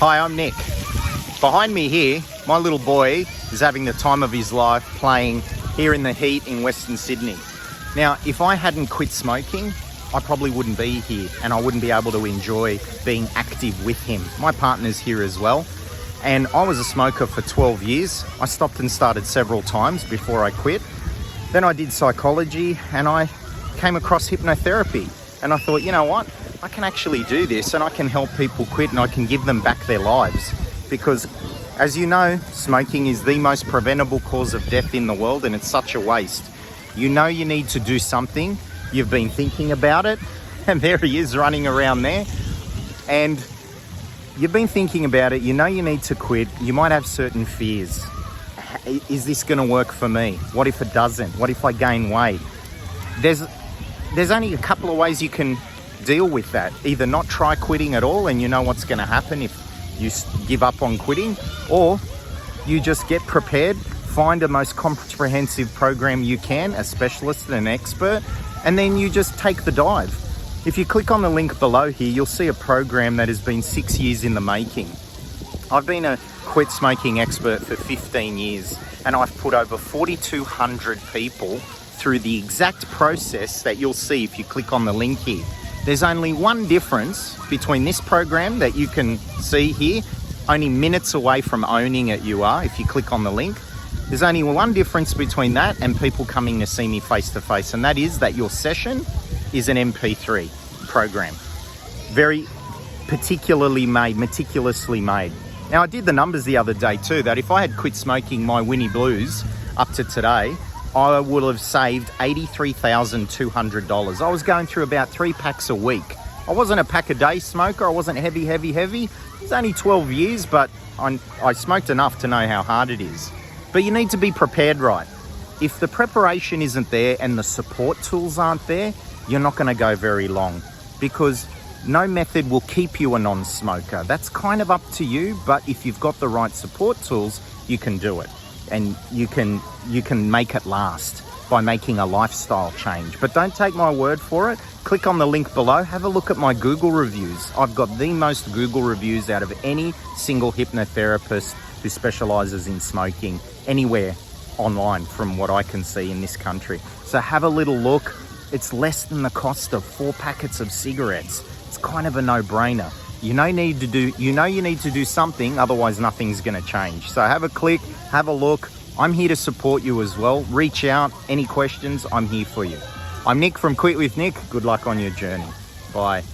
Hi, I'm Nick. Behind me here, my little boy is having the time of his life playing here in the heat in Western Sydney. Now, if I hadn't quit smoking, I probably wouldn't be here and I wouldn't be able to enjoy being active with him. My partner's here as well. And I was a smoker for 12 years. I stopped and started several times before I quit. Then I did psychology and I came across hypnotherapy. And I thought, you know what? I can actually do this and I can help people quit and I can give them back their lives. Because as you know, smoking is the most preventable cause of death in the world and it's such a waste. You know you need to do something. You've been thinking about it and there he is running around there. And you've been thinking about it. You know you need to quit. You might have certain fears. Is this going to work for me? What if it doesn't? What if I gain weight? There's only a couple of ways you can deal with that. Either not try quitting at all and you know what's going to happen if you give up on quitting, or you just get prepared, find the most comprehensive program you can, a specialist and an expert, and then you just take the dive. If you click on the link below here, you'll see a program that has been 6 years in the making. I've been a quit smoking expert for 15 years and I've put over 4,200 people through the exact process that you'll see if you click on the link here. There's only one difference between this program that you can see here, only minutes away from owning it you are if you click on the link. There's only one difference between that and people coming to see me face to face, and that is that your session is an MP3 program. Very particularly made, meticulously made. Now I did the numbers the other day too, that if I had quit smoking my Winnie Blues up to today, I would have saved $83,200. I was going through about 3 packs a week. I wasn't a pack a day smoker. I wasn't heavy. It was only 12 years, but I smoked enough to know how hard it is. But you need to be prepared right. If the preparation isn't there and the support tools aren't there, you're not going to go very long, because no method will keep you a non-smoker. That's kind of up to you, but if you've got the right support tools, you can do it. And you can make it last by making a lifestyle change. But don't take my word for it. Click on the link below. Have a look at my Google reviews. I've got the most Google reviews out of any single hypnotherapist who specializes in smoking anywhere online from what I can see in this country. So have a little look. It's less than the cost of 4 packets of cigarettes. It's kind of a no-brainer. You know you need to do something, otherwise nothing's going to change. So have a click, have a look. I'm here to support you as well. Reach out, any questions, I'm here for you. I'm Nick from Quit with Nick. Good luck on your journey. Bye.